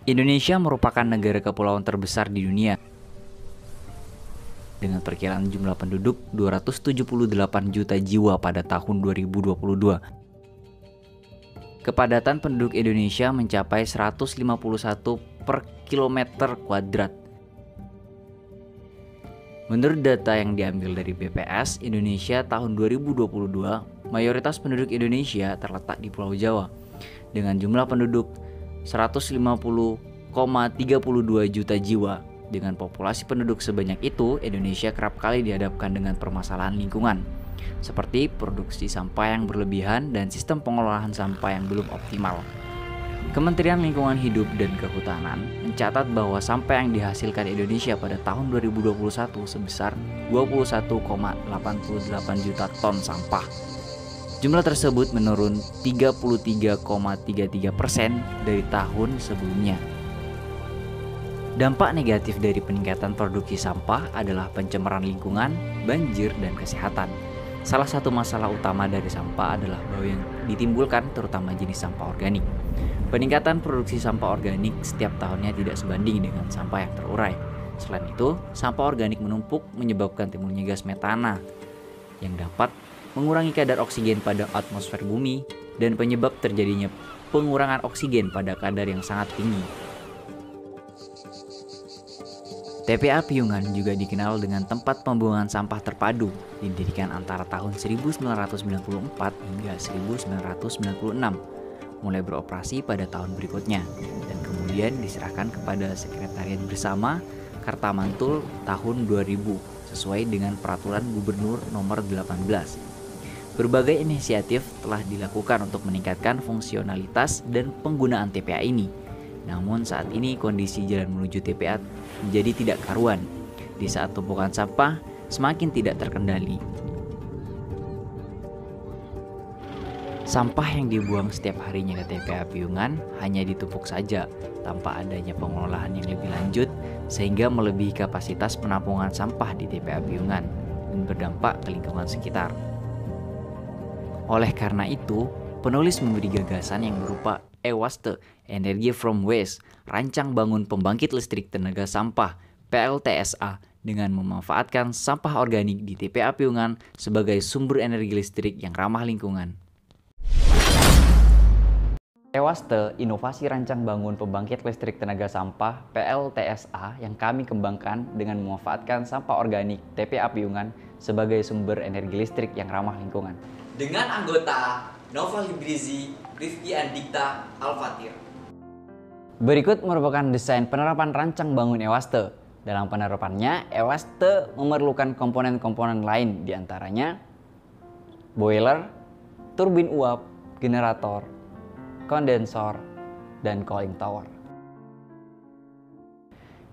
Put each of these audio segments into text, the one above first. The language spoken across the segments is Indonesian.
Indonesia merupakan negara kepulauan terbesar di dunia dengan perkiraan jumlah penduduk 278 juta jiwa pada tahun 2022. Kepadatan penduduk Indonesia mencapai 151 per kilometer kuadrat. Menurut data yang diambil dari BPS Indonesia tahun 2022, mayoritas penduduk Indonesia terletak di Pulau Jawa dengan jumlah penduduk 150,32 juta jiwa. Dengan populasi penduduk sebanyak itu, Indonesia kerap kali dihadapkan dengan permasalahan lingkungan, seperti produksi sampah yang berlebihan dan sistem pengolahan sampah yang belum optimal. Kementerian Lingkungan Hidup dan Kehutanan mencatat bahwa sampah yang dihasilkan Indonesia pada tahun 2021 sebesar 21,88 juta ton sampah. Jumlah tersebut menurun 33,33% dari tahun sebelumnya. Dampak negatif dari peningkatan produksi sampah adalah pencemaran lingkungan, banjir, dan kesehatan. Salah satu masalah utama dari sampah adalah bau yang ditimbulkan, terutama jenis sampah organik. Peningkatan produksi sampah organik setiap tahunnya tidak sebanding dengan sampah yang terurai. Selain itu, sampah organik menumpuk menyebabkan timbulnya gas metana yang dapat mengurangi kadar oksigen pada atmosfer bumi dan penyebab terjadinya pengurangan oksigen pada kadar yang sangat tinggi. TPA Piungan juga dikenal dengan tempat pembuangan sampah terpadu, didirikan antara tahun 1994 hingga 1996, mulai beroperasi pada tahun berikutnya, dan kemudian diserahkan kepada Sekretariat Bersama Kartamantul tahun 2000, sesuai dengan Peraturan Gubernur Nomor 18. Berbagai inisiatif telah dilakukan untuk meningkatkan fungsionalitas dan penggunaan TPA ini. Namun saat ini kondisi jalan menuju TPA menjadi tidak karuan di saat tumpukan sampah semakin tidak terkendali. Sampah yang dibuang setiap harinya ke TPA Piungan hanya ditumpuk saja tanpa adanya pengelolaan yang lebih lanjut, sehingga melebihi kapasitas penampungan sampah di TPA Piungan dan berdampak ke lingkungan sekitar. Oleh karena itu, penulis memberi gagasan yang berupa EWASTE, Energy from Waste, Rancang Bangun Pembangkit Listrik Tenaga Sampah, PLTSA, dengan memanfaatkan sampah organik di TPA Piungan sebagai sumber energi listrik yang ramah lingkungan. EWASTE, Inovasi Rancang Bangun Pembangkit Listrik Tenaga Sampah, PLTSA, yang kami kembangkan dengan memanfaatkan sampah organik TPA Piungan sebagai sumber energi listrik yang ramah lingkungan. Dengan anggota Nova Librizi, Rifki Andikta, Al-Fatir. Berikut merupakan desain penerapan rancang bangun EWASTE. Dalam penerapannya, EWASTE memerlukan komponen-komponen lain, diantaranya boiler, turbin uap, generator, kondensor, dan cooling tower.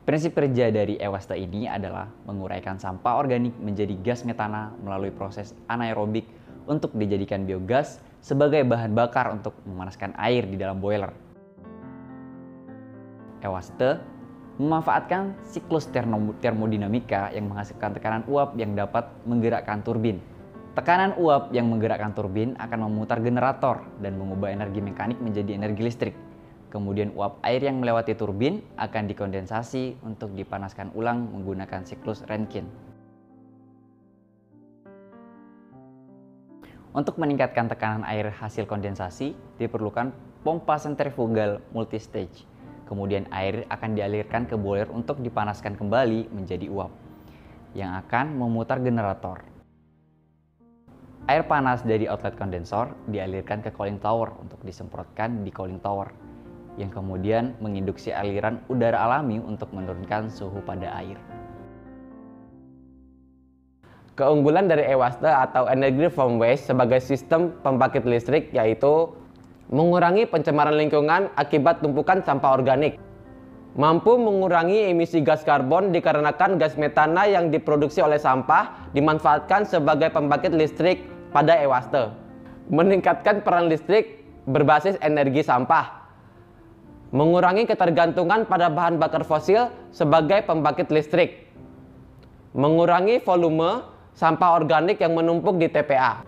Prinsip kerja dari EWASTE ini adalah menguraikan sampah organik menjadi gas metana melalui proses anaerobik untuk dijadikan biogas sebagai bahan bakar untuk memanaskan air di dalam boiler. EWASTE memanfaatkan siklus termodinamika yang menghasilkan tekanan uap yang dapat menggerakkan turbin. Tekanan uap yang menggerakkan turbin akan memutar generator dan mengubah energi mekanik menjadi energi listrik. Kemudian uap air yang melewati turbin akan dikondensasi untuk dipanaskan ulang menggunakan siklus Rankine. Untuk meningkatkan tekanan air hasil kondensasi, diperlukan pompa sentrifugal multistage. Kemudian air akan dialirkan ke boiler untuk dipanaskan kembali menjadi uap, yang akan memutar generator. Air panas dari outlet kondensor dialirkan ke cooling tower untuk disemprotkan di cooling tower, yang kemudian menginduksi aliran udara alami untuk menurunkan suhu pada air. Keunggulan dari EWASTE atau Energy from Waste sebagai sistem pembangkit listrik yaitu mengurangi pencemaran lingkungan akibat tumpukan sampah organik, mampu mengurangi emisi gas karbon dikarenakan gas metana yang diproduksi oleh sampah dimanfaatkan sebagai pembangkit listrik pada EWASTE, meningkatkan peran listrik berbasis energi sampah, mengurangi ketergantungan pada bahan bakar fosil sebagai pembangkit listrik, mengurangi volume sampah organik yang menumpuk di TPA,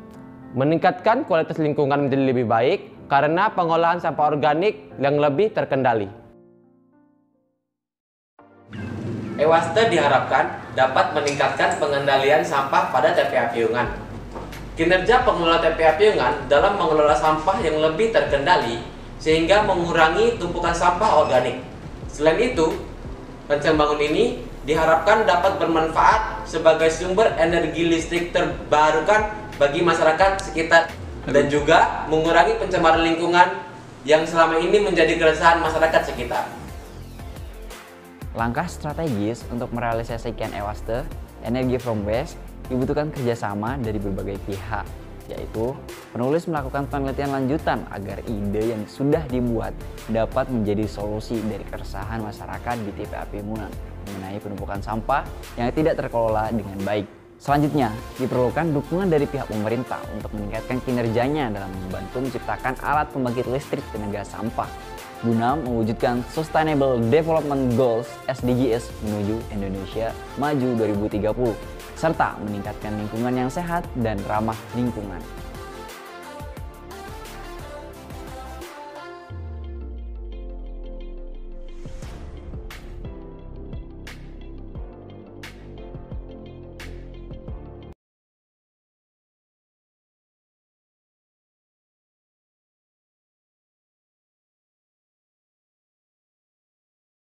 meningkatkan kualitas lingkungan menjadi lebih baik karena pengolahan sampah organik yang lebih terkendali. Ewaste diharapkan dapat meningkatkan pengendalian sampah pada TPA Piungan. Kinerja pengelola TPA Piungan dalam mengelola sampah yang lebih terkendali sehingga mengurangi tumpukan sampah organik. Selain itu, rencana bangun ini diharapkan dapat bermanfaat sebagai sumber energi listrik terbarukan bagi masyarakat sekitar dan juga mengurangi pencemaran lingkungan yang selama ini menjadi keresahan masyarakat sekitar. Langkah strategis untuk merealisasikan Ewaste, Energy from Waste, dibutuhkan kerjasama dari berbagai pihak, yaitu penulis melakukan penelitian lanjutan agar ide yang sudah dibuat dapat menjadi solusi dari keresahan masyarakat di TPA Piungan mengenai penumpukan sampah yang tidak terkelola dengan baik. Selanjutnya, diperlukan dukungan dari pihak pemerintah untuk meningkatkan kinerjanya dalam membantu menciptakan alat pembangkit listrik tenaga sampah guna mewujudkan Sustainable Development Goals (SDGs) menuju Indonesia Maju 2030 serta meningkatkan lingkungan yang sehat dan ramah lingkungan.